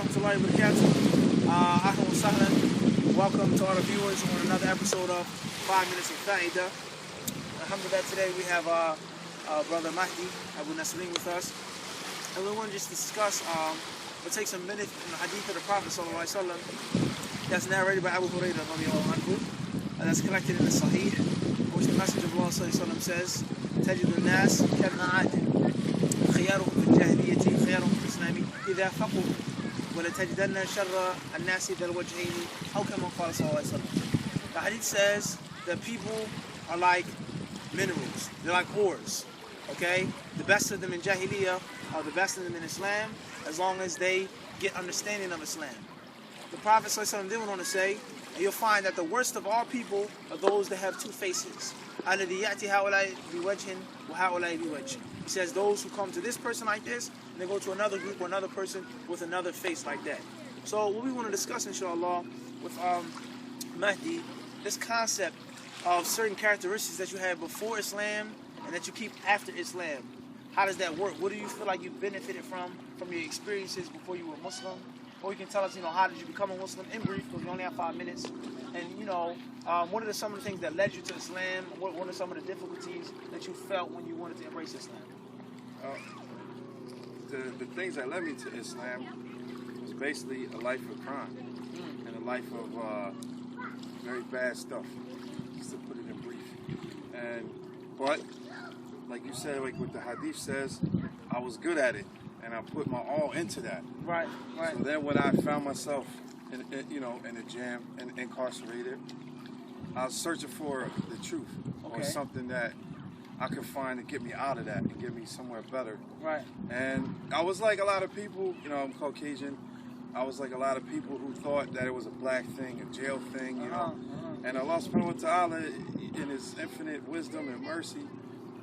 warahmatullahi wabarakatuh. Ahlan wa sahlan. Welcome to all the viewers on another episode of 5 Minutes of Fa'idah. Alhamdulillah, today we have Brother Mahdi Abu Nasreen with us. And we want to just discuss, we'll take some minutes from the hadith of the Prophet sallallahu alaihi wasallam that's narrated by Abu Hurairah radiyallahu anhu, and that's collected in the Sahih, which the Messenger of Allah sallallahu alaihi wasallam says, تجد الناس كالمعادن خيارهم في الجاهلية خيارهم في الإسلام إذا فقهوا ولتجدن شر الناس ذا الوجهين أو كما قال صلى الله عليه وسلم. The hadith says that people are like minerals, they're like ores. Okay, the best of them in Jahiliyyah are the best of them in Islam, as long as they get understanding of Islam. The Prophet ﷺ then went on to say, and you'll find that the worst of all people are those that have two faces. He says those who come to this person like this, and they go to another group or another person with another face like that. So what we want to discuss, inshallah, with Mahdi, this concept of certain characteristics that you had before Islam and that you keep after Islam. How does that work? What do you feel like you benefited from your experiences before you were Muslim? Or you can tell us, how did you become a Muslim in brief, because we only have 5 minutes. And, what are some of the things that led you to Islam? What are some of the difficulties that you felt when you wanted to embrace Islam? The things that led me to Islam was basically a life of crime and a life of very bad stuff, just to put it in brief. But like you said, like what the hadith says, I was good at it, and I put my all into that. Right. So then when I found myself in a jam and incarcerated, I was searching for the truth, or something that I could find to get me out of that and get me somewhere better. Right. And I was like a lot of people, I'm Caucasian. I was like a lot of people who thought that it was a black thing, a jail thing, And Allah subhanahu wa ta'ala, in His infinite wisdom and mercy,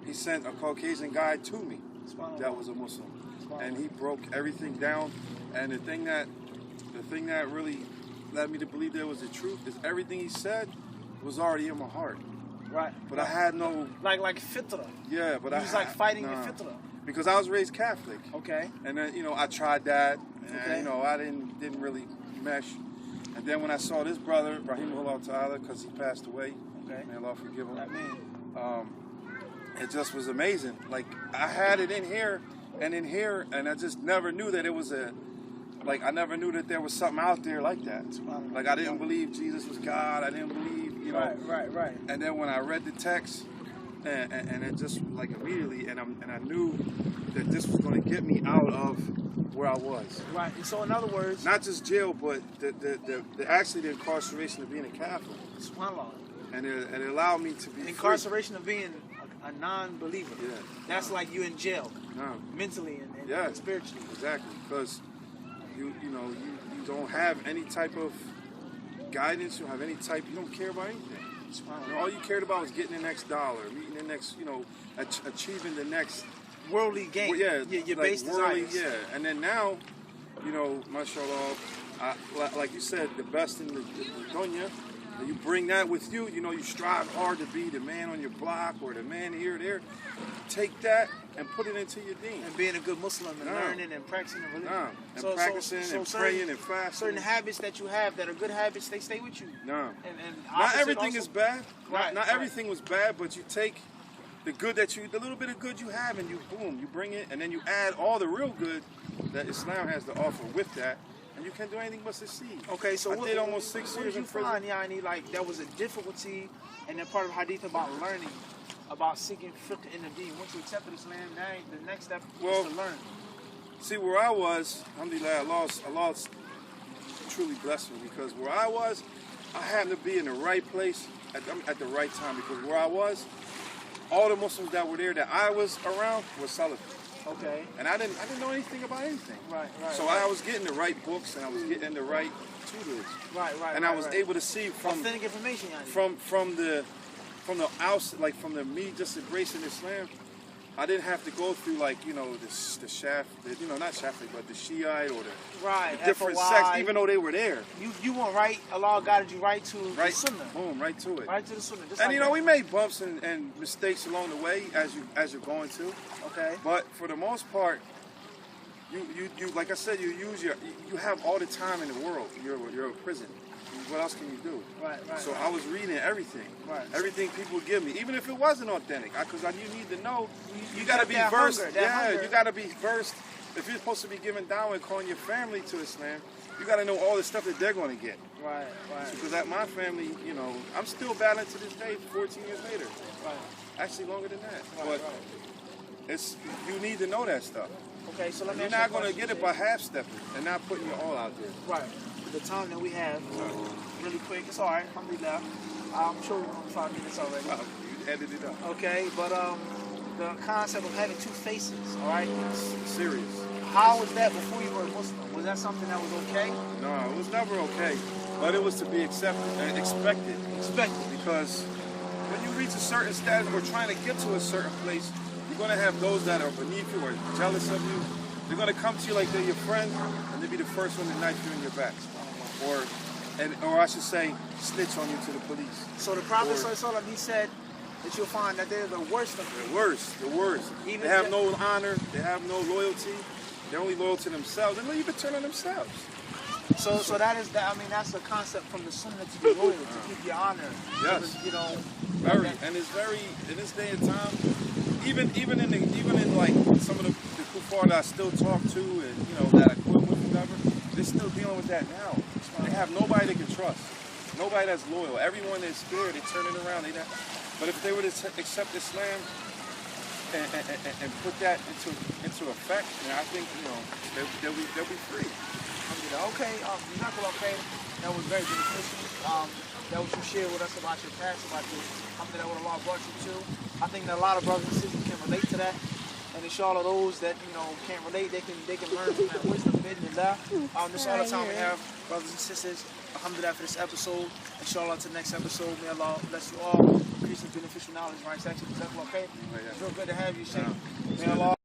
He sent a Caucasian guy to me that was a Muslim. And he broke everything down. And the thing that really led me to believe there was the truth is everything he said was already in my heart. Right. But I had no... Like fitra. Yeah, but I was like fighting your fitra. Because I was raised Catholic. Okay. And then, I tried that. And, I didn't really mesh. And then when I saw this brother, Rahimahullah Ta'ala, because he passed away. Okay. May Allah forgive him. It just was amazing. Like, I had it in here, and I just never knew that it was I never knew that there was something out there like that. Like, I didn't believe Jesus was God. I didn't believe, Right. And then when I read the text, and it just, like, immediately, and I knew that this was going to get me out of where I was. Right, and so in other words... Not just jail, but the incarceration of being a Catholic. SubhanAllah. And it allowed me to be the incarceration of being a non-believer. Yeah. That's like you in jail. Mentally and spiritually. Exactly. Because you don't have any type of guidance, you don't care about anything. All you cared about was getting the next dollar, meeting the next, achieving the next worldly gain. Your base desires. Yeah. And then now, mashallah, like you said, the best in the dunya. You bring that with you, you strive hard to be the man on your block or the man here or there. Take that and put it into your deen. And being a good Muslim and learning and practicing the religion. And practicing and praying and fasting. Certain habits that you have that are good habits, they stay with you. No. And not everything is bad. Right. Not everything was bad, but you take the little bit of good you have, and you bring it, and then you add all the real good that Islam has to offer with that. And you can't do anything but succeed. Okay, so I did almost 6 years in prison. What did you find, like, there was a difficulty in that part of hadith about learning, about seeking fiqh in the deen? Once you accepted Islam, now the next step is to learn. See, where I was, alhamdulillah, Allah truly blessed me, because where I was, I happened to be in the right place at the right time, because where I was, all the Muslims that were there that I was around were Salafi. Okay. And I didn't know anything about anything. Right. So I was getting the right books, and I was getting the right tutelage. Right. And I was able to see from authentic information. From the outside, like from me just embracing Islam. I didn't have to go through the not Shafi'i, but the Shiite or the different sects, even though they were there. You weren't right. Allah guided you right to the Sunnah. Boom, right to it. Right to the Sunnah. And we made bumps and mistakes along the way as you're going to. Okay. But for the most part, you like I said, you have all the time in the world. You're in prison. What else can you do? Right. So I was reading everything. Right. Everything people give me, even if it wasn't authentic, because you need to know. You got to be versed. Hunger. You got to be versed. If you're supposed to be giving dawah and calling your family to Islam, you got to know all the stuff that they're going to get. Right. Because at my family, I'm still battling to this day, 14 years later. Right. Actually, longer than that. Right. You need to know that stuff. Okay, so let me. You're not going to get it by half-stepping and not putting your all out there. Right. The time that we have, really quick. It's all right. Alhamdulillah. I'm sure we're on 5 minutes already. Wow, you edited it up. Okay, but the concept of having two faces, all right? Serious. How was that before you were a Muslim? Was that something that was okay? No, it was never okay. But it was to be accepted and expected. Because when you reach a certain status or trying to get to a certain place, you're going to have those that are beneath you or jealous of you. They're going to come to you like they're your friend, and they'll be the first one to knife you in your back. Or I should say, snitch on you to the police. So the Prophet he said that you'll find that they're the worst of you. The worst. They have no honor, they have no loyalty, they're only loyal to themselves, and they even turn on themselves. So that's the concept from the Sunnah to be loyal, to keep your honor. Yes. Very. And it's very, in this day and time, even in like some of the kuffar that I still talk to and that I quit with whatever, they're still dealing with that now. They have nobody they can trust. Nobody that's loyal. Everyone is scared, they turn it around. But if they were to accept Islam and put that into effect, I think they'll be free. Okay, that was very beneficial. That what you shared with us about your past, about something that Allah brought you to. I think that a lot of brothers and sisters can relate to that. And inshallah, those that can't relate, they can learn from that wisdom. This is all the time we have, brothers and sisters. Alhamdulillah for this episode. Inshallah to the next episode. May Allah bless you all. Increase in beneficial knowledge, right? It's actually okay. It's real good to have you, Sheikh. May Allah